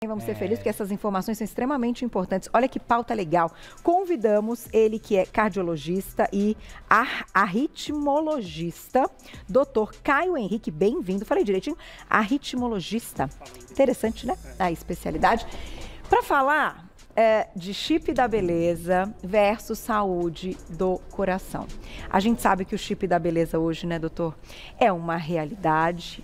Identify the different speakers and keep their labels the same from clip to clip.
Speaker 1: Vamos ser felizes porque essas informações são extremamente importantes. Olha que pauta legal. Convidamos ele que é cardiologista e arritmologista, Dr. Caio Henrique, bem-vindo. Falei direitinho? Arritmologista. Interessante, né? A especialidade. Para falar de chip da beleza versus saúde do coração. A gente sabe que o chip da beleza hoje, né, doutor, é uma realidade.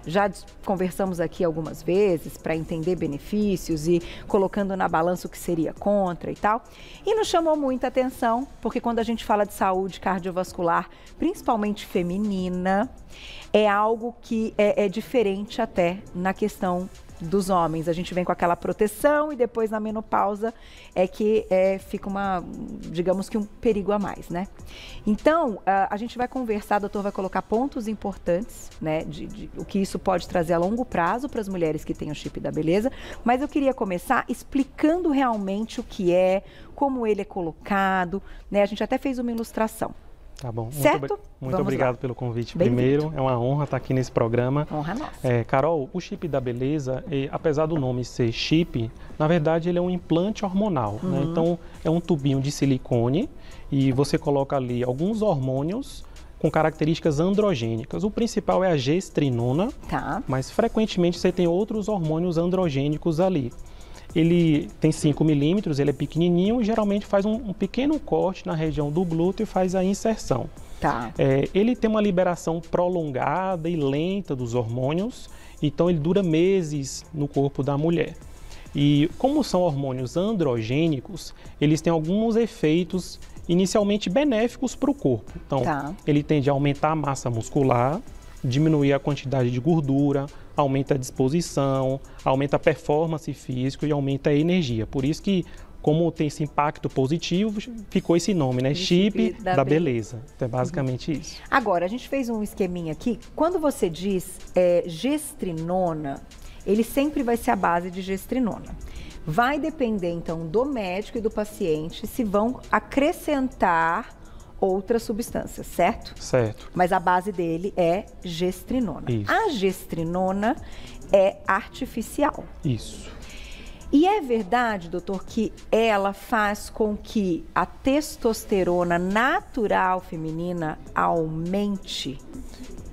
Speaker 1: Já conversamos aqui algumas vezes para entender benefícios e colocando na balança o que seria contra e tal. E nos chamou muita atenção, porque quando a gente fala de saúde cardiovascular, principalmente feminina, é algo que é diferente até na questão dos homens. A gente vem com aquela proteção e depois na menopausa é que fica digamos que um perigo a mais, né? Então, a gente vai conversar, o doutor vai colocar pontos importantes, né, de o que isso pode trazer a longo prazo para as mulheres que têm o chip da beleza, mas eu queria começar explicando realmente o que é, como ele é colocado, né? A gente até fez uma ilustração.
Speaker 2: Tá bom.
Speaker 1: Certo?
Speaker 2: Muito obrigado pelo convite primeiro. É uma honra estar aqui nesse programa.
Speaker 1: Honra nossa.
Speaker 2: Carol, o chip da beleza, apesar do nome ser chip, na verdade ele é um implante hormonal. Né? Então é um tubinho de silicone e você coloca ali alguns hormônios com características androgênicas. O principal é a gestrinona, mas frequentemente você tem outros hormônios androgênicos ali. Ele tem 5 milímetros, ele é pequenininho e geralmente faz um pequeno corte na região do glúteo e faz a inserção. Ele tem uma liberação prolongada e lenta dos hormônios, então ele dura meses no corpo da mulher. E como são hormônios androgênicos, eles têm alguns efeitos inicialmente benéficos para o corpo. Então, ele tende a aumentar a massa muscular, diminuir a quantidade de gordura, aumenta a disposição, aumenta a performance física e aumenta a energia. Por isso que, como tem esse impacto positivo, ficou esse nome, né? Chip da beleza. Então é basicamente isso.
Speaker 1: Agora, a gente fez um esqueminha aqui. Quando você diz gestrinona, ele sempre vai ser a base de gestrinona. Vai depender, então, do médico e do paciente se vão acrescentar outras substâncias, certo?
Speaker 2: Certo.
Speaker 1: Mas a base dele é gestrinona.
Speaker 2: Isso.
Speaker 1: A gestrinona é artificial.
Speaker 2: Isso.
Speaker 1: E é verdade, doutor, que ela faz com que a testosterona natural feminina aumente?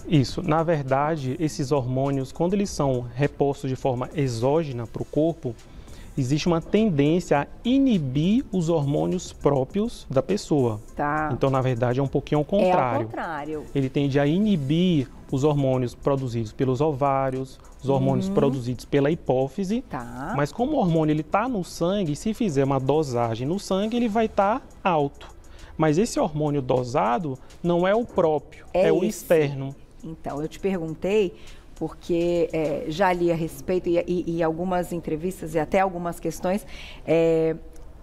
Speaker 2: Isso. Na verdade, esses hormônios, quando eles são repostos de forma exógena para o corpo, existe uma tendência a inibir os hormônios próprios da pessoa. Então, na verdade, é um pouquinho ao contrário.
Speaker 1: É ao contrário.
Speaker 2: Ele tende a inibir os hormônios produzidos pelos ovários, os hormônios produzidos pela hipófise. Mas como o hormônio está no sangue, se fizer uma dosagem no sangue, ele vai estar alto. Mas esse hormônio dosado não é o próprio, é o externo.
Speaker 1: Então, eu te perguntei porque já li a respeito e algumas entrevistas e até algumas questões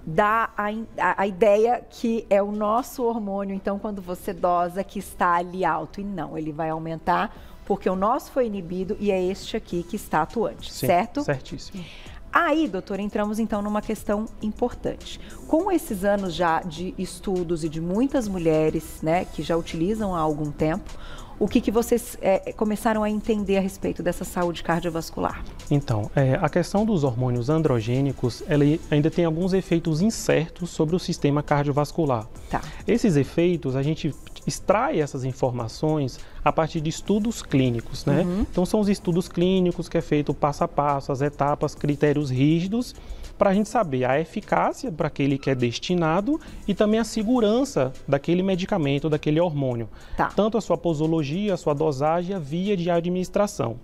Speaker 1: dá a ideia que é o nosso hormônio, então, quando você dosa, que está ali alto. E não, ele vai aumentar porque o nosso foi inibido e é este aqui que está atuante, certo?
Speaker 2: Certíssimo.
Speaker 1: Aí, doutora, entramos então numa questão importante. Com esses anos já de estudos e de muitas mulheres, né, que já utilizam há algum tempo, o que vocês começaram a entender a respeito dessa saúde cardiovascular?
Speaker 2: Então, a questão dos hormônios androgênicos, ela ainda tem alguns efeitos incertos sobre o sistema cardiovascular. Esses efeitos, a gente extrai essas informações a partir de estudos clínicos, né? Então, são os estudos clínicos que é feito passo a passo, as etapas, critérios rígidos, para a gente saber a eficácia para aquele que é destinado e também a segurança daquele medicamento, daquele hormônio. Tanto a sua posologia, a sua dosagem, a via de administração.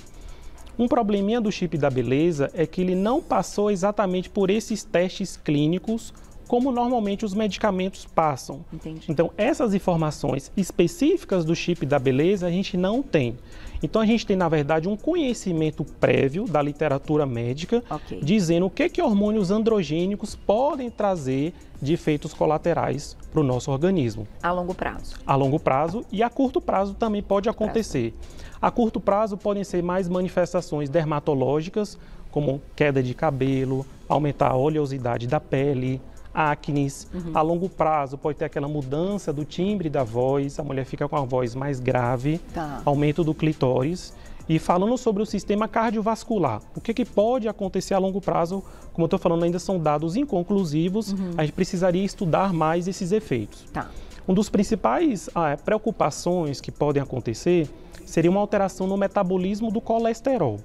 Speaker 2: Um probleminha do chip da beleza é que ele não passou exatamente por esses testes clínicos como normalmente os medicamentos passam. Então, essas informações específicas do chip da beleza a gente não tem. Então, a gente tem, na verdade, um conhecimento prévio da literatura médica dizendo o que hormônios androgênicos podem trazer de efeitos colaterais para o nosso organismo.
Speaker 1: A longo prazo.
Speaker 2: A longo prazo e a curto prazo também pode acontecer. A curto prazo podem ser mais manifestações dermatológicas, como queda de cabelo, aumentar a oleosidade da pele, acnes. A longo prazo pode ter aquela mudança do timbre da voz, a mulher fica com a voz mais grave, aumento do clitóris E falando sobre o sistema cardiovascular, o que pode acontecer a longo prazo, como eu estou falando, ainda são dados inconclusivos, a gente precisaria estudar mais esses efeitos.
Speaker 1: Tá.
Speaker 2: Uma das principais preocupações que podem acontecer seria uma alteração no metabolismo do colesterol.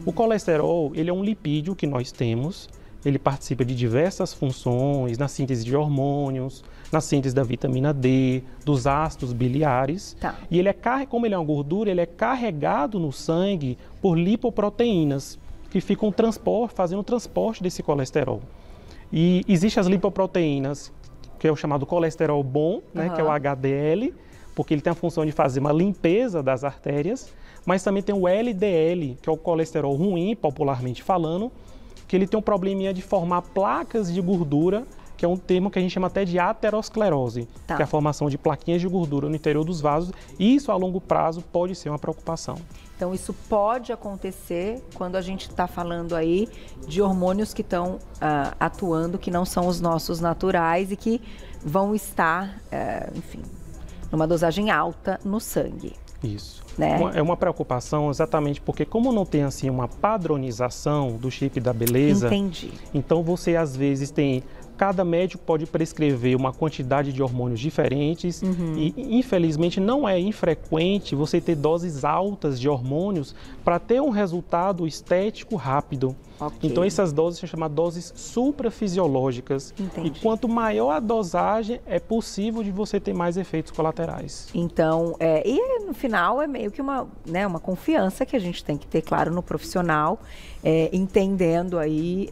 Speaker 2: O colesterol, ele é um lipídio que nós temos, ele participa de diversas funções, na síntese de hormônios, na síntese da vitamina D, dos ácidos biliares.
Speaker 1: Tá.
Speaker 2: E ele como ele é uma gordura, ele é carregado no sangue por lipoproteínas, que ficam fazendo o transporte desse colesterol. E existem as lipoproteínas, que é o chamado colesterol bom, né, que é o HDL, porque ele tem a função de fazer uma limpeza das artérias, mas também tem o LDL, que é o colesterol ruim, popularmente falando, que ele tem um probleminha de formar placas de gordura, que é um termo que a gente chama até de aterosclerose,
Speaker 1: Tá.
Speaker 2: que é a formação de plaquinhas de gordura no interior dos vasos, e isso a longo prazo pode ser uma preocupação.
Speaker 1: Então, isso pode acontecer quando a gente está falando aí de hormônios que estão atuando, que não são os nossos naturais e que vão estar, enfim, numa dosagem alta no sangue.
Speaker 2: Isso.
Speaker 1: Né?
Speaker 2: É uma preocupação exatamente porque como não tem assim uma padronização do chip da beleza,
Speaker 1: Entendi.
Speaker 2: então você às vezes tem, cada médico pode prescrever uma quantidade de hormônios diferentes e infelizmente não é infrequente você ter doses altas de hormônios para ter um resultado estético rápido.
Speaker 1: Ok.
Speaker 2: Então essas doses são chamadas doses suprafisiológicas.
Speaker 1: Entendi.
Speaker 2: E quanto maior a dosagem, é possível de você ter mais efeitos colaterais.
Speaker 1: Então, e no final é meio que uma confiança que a gente tem que ter, claro, no profissional, entendendo aí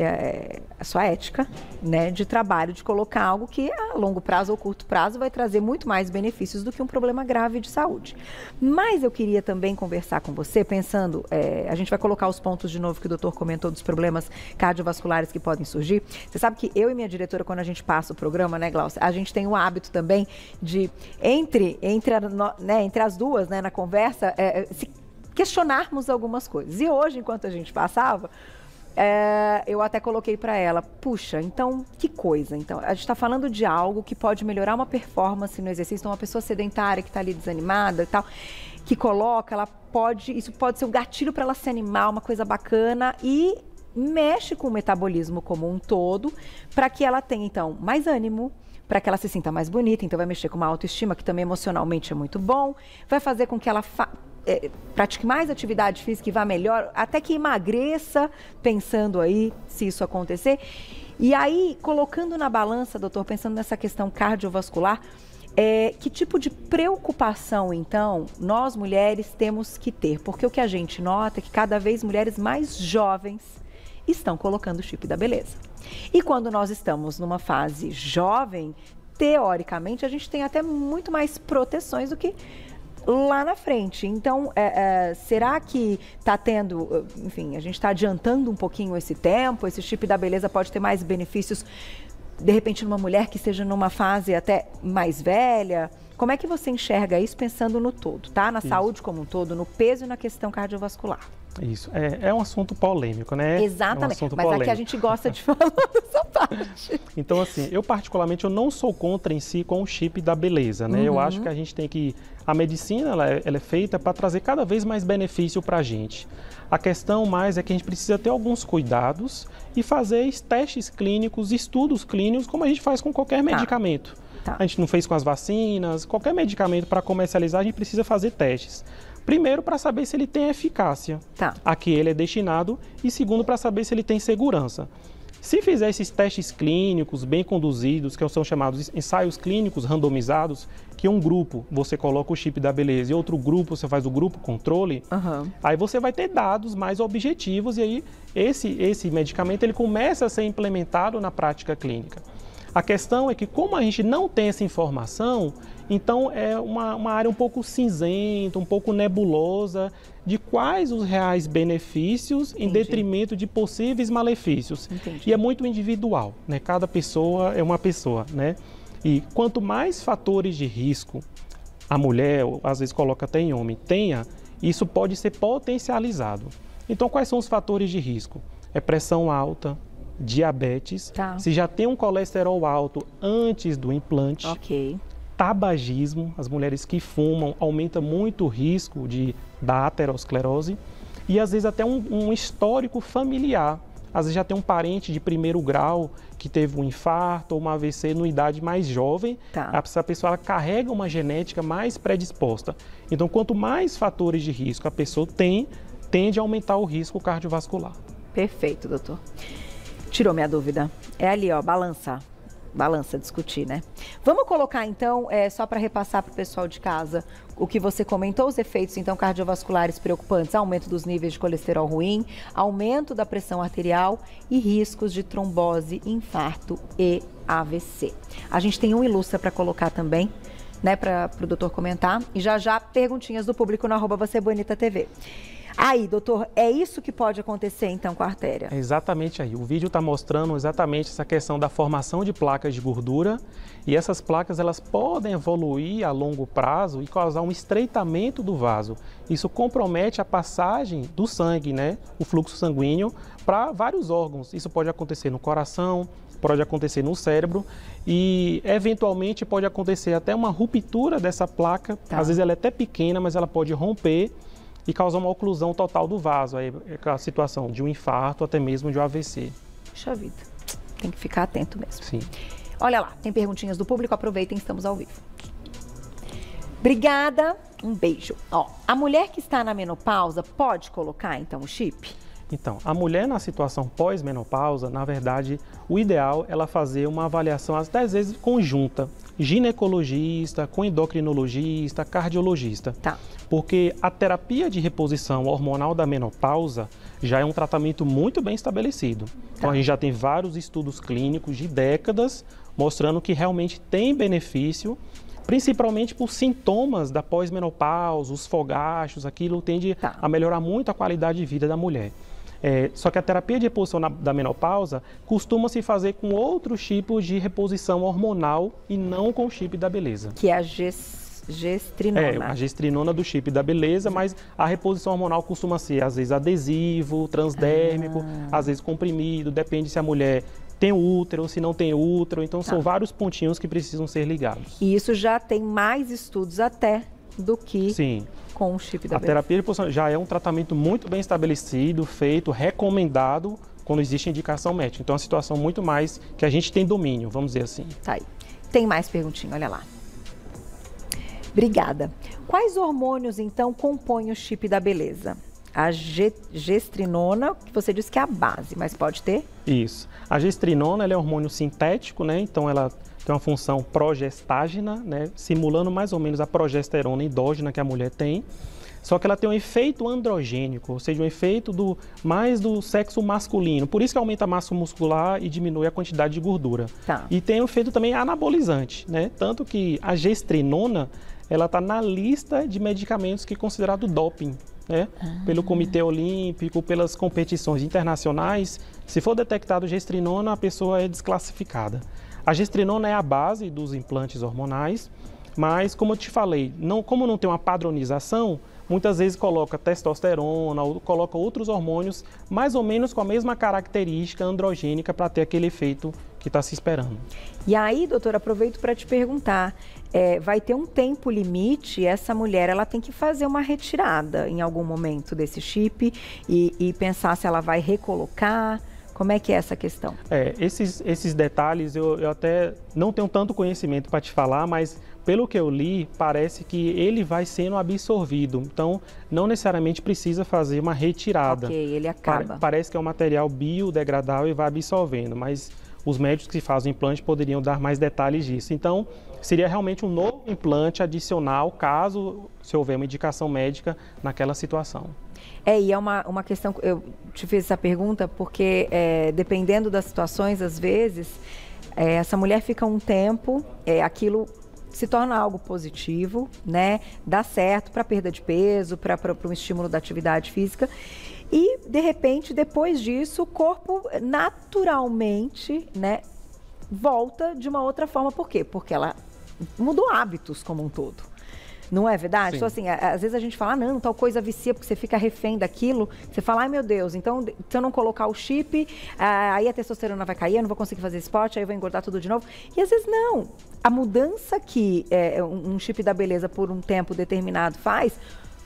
Speaker 1: a sua ética, né, de trabalho, de colocar algo que a longo prazo ou curto prazo vai trazer muito mais benefícios do que um problema grave de saúde. Mas eu queria também conversar com você, pensando, a gente vai colocar os pontos de novo que o doutor comentou dos problemas cardiovasculares que podem surgir. Você sabe que eu e minha diretora, quando a gente passa o programa, né, Glaucia, a gente tem o hábito também de, entre as duas, né, na conversa, se questionarmos algumas coisas. E hoje, enquanto a gente passava, eu até coloquei para ela, puxa, então, que coisa. Então, a gente está falando de algo que pode melhorar uma performance no exercício. Então, uma pessoa sedentária que está ali desanimada e tal, que coloca, isso pode ser um gatilho para ela se animar, uma coisa bacana, e mexe com o metabolismo como um todo, para que ela tenha, então, mais ânimo, para que ela se sinta mais bonita. Então, vai mexer com uma autoestima, que também emocionalmente é muito bom, vai fazer com que ela pratique mais atividade física e vá melhor, até que emagreça, pensando aí se isso acontecer. E aí, colocando na balança, doutor, pensando nessa questão cardiovascular, que tipo de preocupação, então, nós mulheres temos que ter? Porque o que a gente nota é que cada vez mulheres mais jovens estão colocando o chip da beleza. E quando nós estamos numa fase jovem, teoricamente, a gente tem até muito mais proteções do que lá na frente. Então, será que está tendo, enfim, a gente está adiantando um pouquinho esse tempo, esse chip da beleza pode ter mais benefícios, de repente, numa mulher que esteja numa fase até mais velha? Como é que você enxerga isso pensando no todo, tá? Na saúde como um todo, no peso e na questão cardiovascular?
Speaker 2: Isso, é um assunto polêmico, né?
Speaker 1: Exatamente, mas
Speaker 2: polêmico.
Speaker 1: aqui a gente gosta de falar dessa parte.
Speaker 2: Então, assim, eu particularmente, eu não sou contra em si com o chip da beleza, né? Eu acho que a gente tem que... A medicina, ela é feita para trazer cada vez mais benefício para a gente. A questão mais é que a gente precisa ter alguns cuidados e fazer testes clínicos, estudos clínicos, como a gente faz com qualquer medicamento.
Speaker 1: Tá.
Speaker 2: A gente não fez com as vacinas, qualquer medicamento para comercializar, a gente precisa fazer testes. Primeiro, para saber se ele tem eficácia a que ele é destinado, e segundo, para saber se ele tem segurança. Se fizer esses testes clínicos bem conduzidos, que são chamados ensaios clínicos randomizados, que um grupo você coloca o chip da beleza e outro grupo você faz o grupo controle, aí você vai ter dados mais objetivos e aí esse medicamento ele começa a ser implementado na prática clínica. A questão é que, como a gente não tem essa informação, então é uma área um pouco cinzenta, um pouco nebulosa, de quais os reais benefícios em detrimento de possíveis malefícios. E é muito individual, né? Cada pessoa é uma pessoa, né? E quanto mais fatores de risco a mulher, ou às vezes coloca até em homem, tenha, isso pode ser potencializado. Então, quais são os fatores de risco? É pressão alta, diabetes, se já tem um colesterol alto antes do implante, tabagismo, as mulheres que fumam, aumenta muito o risco da aterosclerose e às vezes até um histórico familiar. Às vezes já tem um parente de primeiro grau que teve um infarto ou uma AVC numa idade mais jovem, essa pessoa ela carrega uma genética mais predisposta. Então, quanto mais fatores de risco a pessoa tem, tende a aumentar o risco cardiovascular.
Speaker 1: Perfeito, doutor. Tirou minha dúvida. É ali, ó, balança, discutir, né? Vamos colocar, então, só para repassar para o pessoal de casa, o que você comentou, os efeitos, então, cardiovasculares preocupantes, aumento dos níveis de colesterol ruim, aumento da pressão arterial e riscos de trombose, infarto e AVC. A gente tem um ilustra para colocar também, né, para o doutor comentar, e já perguntinhas do público no @VocêBonitaTV. Aí, doutor, é isso que pode acontecer, então, com a artéria?
Speaker 2: É exatamente aí. O vídeo está mostrando exatamente essa questão da formação de placas de gordura e essas placas, elas podem evoluir a longo prazo e causar um estreitamento do vaso. Isso compromete a passagem do sangue, né, o fluxo sanguíneo, para vários órgãos. Isso pode acontecer no coração, pode acontecer no cérebro e, eventualmente, pode acontecer até uma ruptura dessa placa. Às vezes ela é até pequena, mas ela pode romper e causar uma oclusão total do vaso, aí é a situação de um infarto, até mesmo de um AVC.
Speaker 1: Puxa vida, tem que ficar atento mesmo.
Speaker 2: Sim.
Speaker 1: Olha lá, tem perguntinhas do público, aproveitem, estamos ao vivo. Obrigada, um beijo. Ó, a mulher que está na menopausa pode colocar, então, o chip?
Speaker 2: Então, a mulher na situação pós-menopausa, na verdade, o ideal é ela fazer uma avaliação, às vezes, conjunta, ginecologista, com endocrinologista, cardiologista. Porque a terapia de reposição hormonal da menopausa já é um tratamento muito bem estabelecido. Então, a gente já tem vários estudos clínicos de décadas mostrando que realmente tem benefício, principalmente por sintomas da pós-menopausa, os fogachos, aquilo tende a melhorar muito a qualidade de vida da mulher. Só que a terapia de reposição da menopausa costuma se fazer com outros tipos de reposição hormonal e não com o chip da beleza.
Speaker 1: Que é a gestrinona.
Speaker 2: A gestrinona do chip da beleza, mas a reposição hormonal costuma ser, às vezes, adesivo, transdérmico, às vezes comprimido, depende se a mulher tem útero, se não tem útero, então são vários pontinhos que precisam ser ligados.
Speaker 1: E isso já tem mais estudos até do que...
Speaker 2: Sim.
Speaker 1: Com o chip da
Speaker 2: beleza. A terapia de reposição já é um tratamento muito bem estabelecido, feito, recomendado quando existe indicação médica. Então é uma situação muito mais que a gente tem domínio, vamos dizer assim.
Speaker 1: Tá aí. Tem mais perguntinha, olha lá. Obrigada. Quais hormônios, então, compõem o chip da beleza? A gestrinona, que você disse que é a base, mas pode ter?
Speaker 2: Isso. A gestrinona ela é hormônio sintético, né? Então ela tem uma função progestágena, né? Simulando mais ou menos a progesterona endógena que a mulher tem. Só que ela tem um efeito androgênico, ou seja, um efeito mais do sexo masculino. Por isso que aumenta a massa muscular e diminui a quantidade de gordura. E tem um efeito também anabolizante, né? Tanto que a gestrinona, ela está na lista de medicamentos que é considerado doping, né? Pelo Comitê Olímpico, pelas competições internacionais. Se for detectado gestrinona, a pessoa é desclassificada. A gestrinona é a base dos implantes hormonais, mas como eu te falei, como não tem uma padronização, muitas vezes coloca testosterona ou coloca outros hormônios mais ou menos com a mesma característica androgênica para ter aquele efeito que está se esperando.
Speaker 1: E aí, doutora, aproveito para te perguntar, vai ter um tempo limite, essa mulher ela tem que fazer uma retirada em algum momento desse chip e pensar se ela vai recolocar? Como é que é essa questão?
Speaker 2: Esses detalhes eu até não tenho tanto conhecimento para te falar, mas pelo que eu li, parece que ele vai sendo absorvido. Então, não necessariamente precisa fazer uma retirada.
Speaker 1: Ok, ele acaba.
Speaker 2: Parece que é um material biodegradável e vai absorvendo, mas os médicos que fazem o implante poderiam dar mais detalhes disso. Então, seria realmente um novo implante adicional, caso se houver uma indicação médica naquela situação.
Speaker 1: E é uma questão, eu te fiz essa pergunta porque dependendo das situações, às vezes, essa mulher fica um tempo, aquilo se torna algo positivo, né? Dá certo para perda de peso, para um estímulo da atividade física. E, de repente, depois disso, o corpo naturalmente, né, volta de uma outra forma. Por quê? Porque ela mudou hábitos como um todo. Não é verdade?
Speaker 2: Sim.
Speaker 1: Então, assim, às vezes a gente fala, não, tal coisa vicia porque você fica refém daquilo. Você fala, ai meu Deus, então se eu não colocar o chip, aí a testosterona vai cair, eu não vou conseguir fazer esporte, aí eu vou engordar tudo de novo. E às vezes não. A mudança que um chip da beleza por um tempo determinado faz,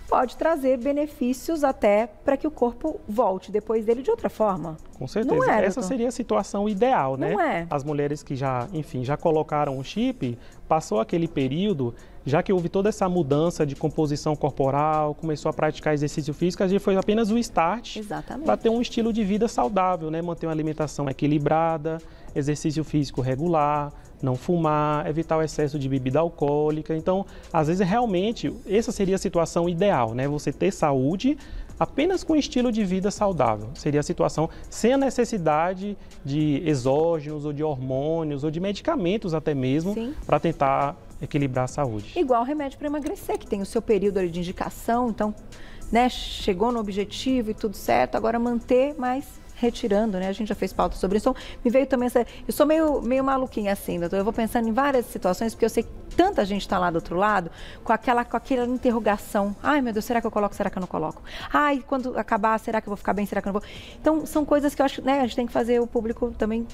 Speaker 1: pode trazer benefícios até para que o corpo volte depois dele de outra forma.
Speaker 2: Com certeza.
Speaker 1: Não é,
Speaker 2: essa seria a situação ideal, né?
Speaker 1: Não é.
Speaker 2: As mulheres que já, enfim, já colocaram o chip, passou aquele período, já que houve toda essa mudança de composição corporal, começou a praticar exercício físico, a gente foi apenas o start para ter um estilo de vida saudável, né? Manter uma alimentação equilibrada, exercício físico regular, não fumar, evitar o excesso de bebida alcoólica. Então, às vezes, realmente, essa seria a situação ideal, né? Você ter saúde apenas com estilo de vida saudável. Seria a situação sem a necessidade de exógenos ou de hormônios ou de medicamentos até mesmo para tentar equilibrar a saúde.
Speaker 1: Igual remédio para emagrecer, que tem o seu período ali de indicação, então, né, chegou no objetivo e tudo certo, agora manter, mas retirando, né? A gente já fez pauta sobre isso. Então, me veio também essa... Eu sou meio maluquinha assim, doutor. Eu vou pensando em várias situações, porque eu sei que tanta gente está lá do outro lado com aquela interrogação. Ai, meu Deus, será que eu coloco? Será que eu não coloco? Ai, quando acabar, será que eu vou ficar bem? Será que eu não vou? Então, são coisas que eu acho, né? A gente tem que fazer o público também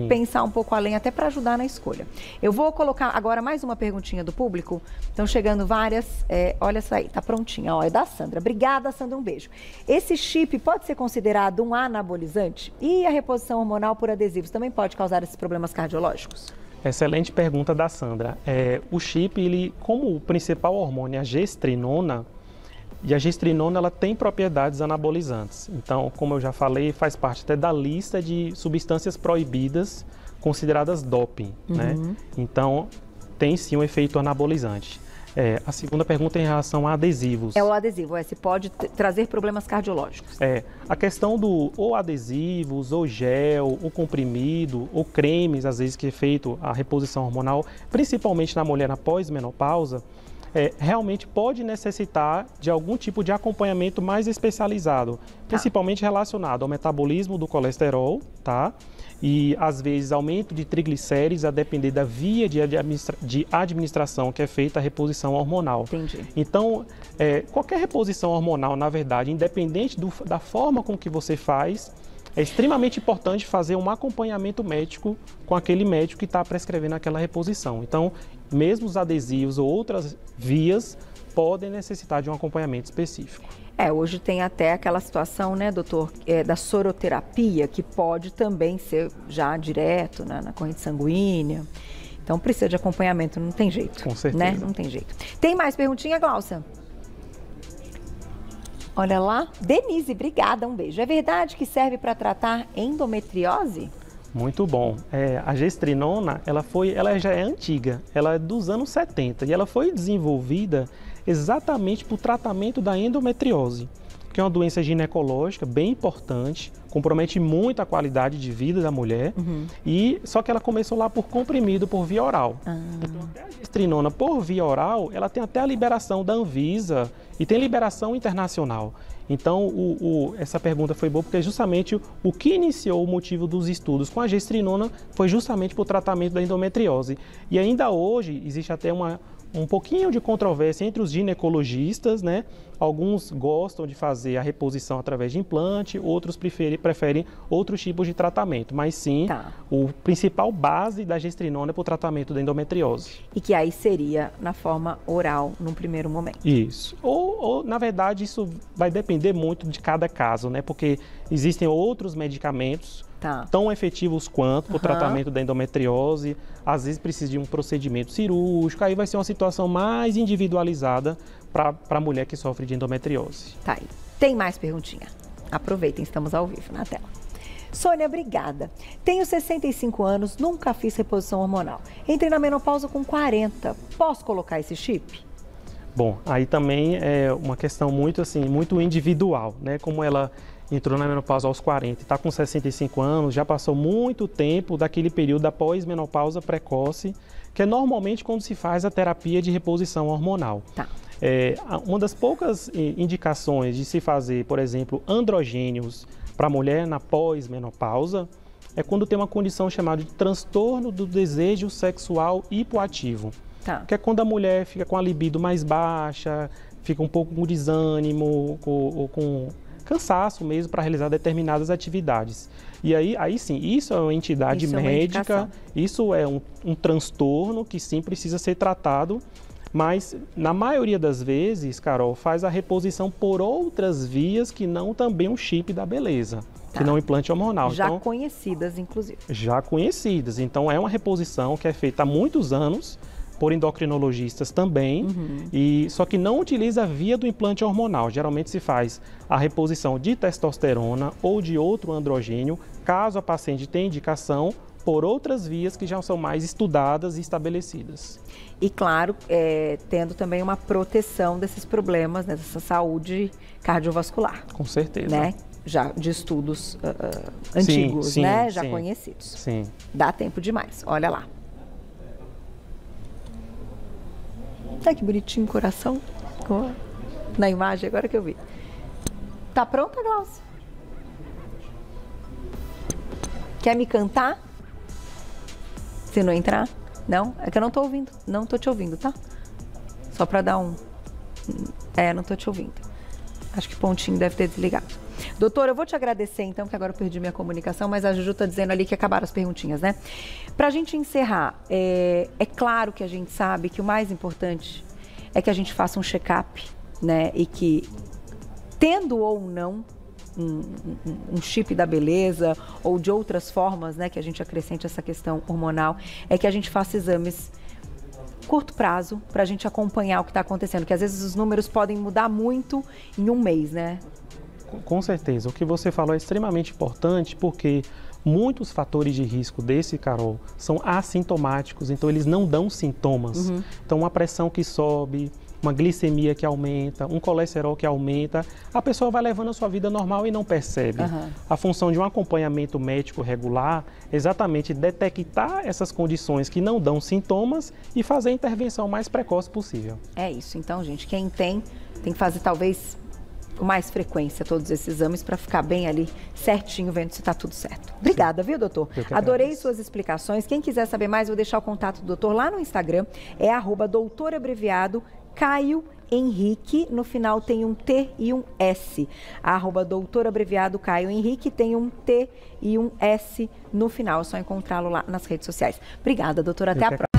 Speaker 1: pensar um pouco além, até para ajudar na escolha. Eu vou colocar agora mais uma perguntinha do público. Estão chegando várias. Olha essa aí, tá prontinha. Ó, é da Sandra. Obrigada, Sandra, um beijo. Esse chip pode ser considerado um anabolizante? E a reposição hormonal por adesivos também pode causar esses problemas cardiológicos?
Speaker 2: Excelente pergunta da Sandra. O chip, ele, como o principal hormônio é a gestrinona, e a gestrinona ela tem propriedades anabolizantes. Então, como eu já falei, faz parte até da lista de substâncias proibidas consideradas doping, né? Então, tem sim um efeito anabolizante. A segunda pergunta é em relação a adesivos.
Speaker 1: O adesivo, se pode trazer problemas cardiológicos.
Speaker 2: A questão do ou adesivos, ou gel, ou comprimido, ou cremes, às vezes que é feito a reposição hormonal, principalmente na mulher após menopausa, realmente pode necessitar de algum tipo de acompanhamento mais especializado, principalmente relacionado ao metabolismo do colesterol, tá? E, às vezes, aumento de triglicérides a depender da via de administração que é feita a reposição hormonal.
Speaker 1: Entendi.
Speaker 2: Então, qualquer reposição hormonal, na verdade, independente da forma com que você faz, é extremamente importante fazer um acompanhamento médico com aquele médico que está prescrevendo aquela reposição. Então, mesmo os adesivos ou outras vias podem necessitar de um acompanhamento específico.
Speaker 1: Hoje tem até aquela situação, né, doutor, da soroterapia, que pode também ser já direto na corrente sanguínea. Então, precisa de acompanhamento, não tem jeito.
Speaker 2: Com certeza.
Speaker 1: Né? Não tem jeito. Tem mais perguntinha, Glaucia? Olha lá. Denise, obrigada, um beijo. É verdade que serve para tratar endometriose?
Speaker 2: Muito bom. A gestrinona, ela já é antiga, ela é dos anos 70 e ela foi desenvolvida exatamente para o tratamento da endometriose, que é uma doença ginecológica bem importante, compromete muito a qualidade de vida da mulher, só que ela começou lá por comprimido, por via oral. Então, até a gestrinona por via oral, ela tem até a liberação da Anvisa e tem liberação internacional. Então, essa pergunta foi boa porque justamente o que iniciou o motivo dos estudos com a gestrinona foi justamente para o tratamento da endometriose. E ainda hoje existe até um pouquinho de controvérsia entre os ginecologistas, né? Alguns gostam de fazer a reposição através de implante, outros preferem outros tipos de tratamento. Mas sim, o principal base da gestrinona é para o tratamento da endometriose.
Speaker 1: E que aí seria na forma oral, num primeiro momento.
Speaker 2: Isso. Ou na verdade, isso vai depender muito de cada caso, né? Porque existem outros medicamentos tão efetivos quanto para o tratamento da endometriose. Às vezes precisa de um procedimento cirúrgico, aí vai ser uma situação mais individualizada para a mulher que sofre de endometriose.
Speaker 1: Tá aí. Tem mais perguntinha? Aproveitem, estamos ao vivo na tela. Sônia, obrigada. Tenho 65 anos, nunca fiz reposição hormonal. Entrei na menopausa com 40. Posso colocar esse chip?
Speaker 2: Bom, aí também é uma questão muito individual, né? Como ela entrou na menopausa aos 40 e está com 65 anos, já passou muito tempo daquele período da pós-menopausa precoce, que é normalmente quando se faz a terapia de reposição hormonal. Uma das poucas indicações de se fazer, por exemplo, androgênios para a mulher na pós-menopausa é quando tem uma condição chamada de transtorno do desejo sexual hipoativo.
Speaker 1: Tá.
Speaker 2: Que é quando a mulher fica com a libido mais baixa, fica um pouco com desânimo, ou com cansaço mesmo para realizar determinadas atividades. E aí sim, isso é uma entidade médica, isso é um transtorno que sim precisa ser tratado, mas na maioria das vezes, Carol, faz a reposição por outras vias que não também um chip da beleza, que não implante hormonal.
Speaker 1: Já
Speaker 2: então,
Speaker 1: conhecidas, inclusive.
Speaker 2: Já conhecidas. Então é uma reposição que é feita há muitos anos, por endocrinologistas também, só que não utiliza a via do implante hormonal. Geralmente se faz a reposição de testosterona ou de outro androgênio, caso a paciente tenha indicação, por outras vias que já são mais estudadas e estabelecidas.
Speaker 1: E claro, tendo também uma proteção desses problemas, né, dessa saúde cardiovascular.
Speaker 2: Com certeza.
Speaker 1: Né? Já de estudos antigos,
Speaker 2: sim,
Speaker 1: né? Já
Speaker 2: sim,
Speaker 1: conhecidos.
Speaker 2: Sim.
Speaker 1: Dá tempo demais, olha lá. Olha que bonitinho o coração. Na imagem, agora que eu vi. Tá pronta, Glaucia? Quer me cantar? Se não entrar? Não? É que eu não tô ouvindo. Não tô te ouvindo, tá? Só pra dar um... não tô te ouvindo. Acho que o pontinho deve ter desligado. Doutora, eu vou te agradecer então, que agora eu perdi minha comunicação, mas a Juju tá dizendo ali que acabaram as perguntinhas, né? Pra gente encerrar, é claro que a gente sabe que o mais importante é que a gente faça um check-up, né? E que, tendo ou não um chip da beleza ou de outras formas, né, que a gente acrescente essa questão hormonal, é que a gente faça exames curto prazo para a gente acompanhar o que está acontecendo, que às vezes os números podem mudar muito em um mês, né?
Speaker 2: Com certeza. O que você falou é extremamente importante porque muitos fatores de risco desse, Carol, são assintomáticos, então eles não dão sintomas. Então uma pressão que sobe, uma glicemia que aumenta, um colesterol que aumenta, a pessoa vai levando a sua vida normal e não percebe. A função de um acompanhamento médico regular é exatamente detectar essas condições que não dão sintomas e fazer a intervenção mais precoce possível. É
Speaker 1: isso. Então, gente, quem tem que fazer talvez com mais frequência todos esses exames para ficar bem ali certinho, vendo se está tudo certo. Obrigada, viu, doutor? Adorei suas explicações. Quem quiser saber mais, vou deixar o contato do doutor lá no Instagram, é @doutorabreviado Caio Henrique, no final tem um T e um S. @doutorabreviado Caio Henrique, tem um T e um S no final. É só encontrá-lo lá nas redes sociais. Obrigada, doutora. Até a próxima.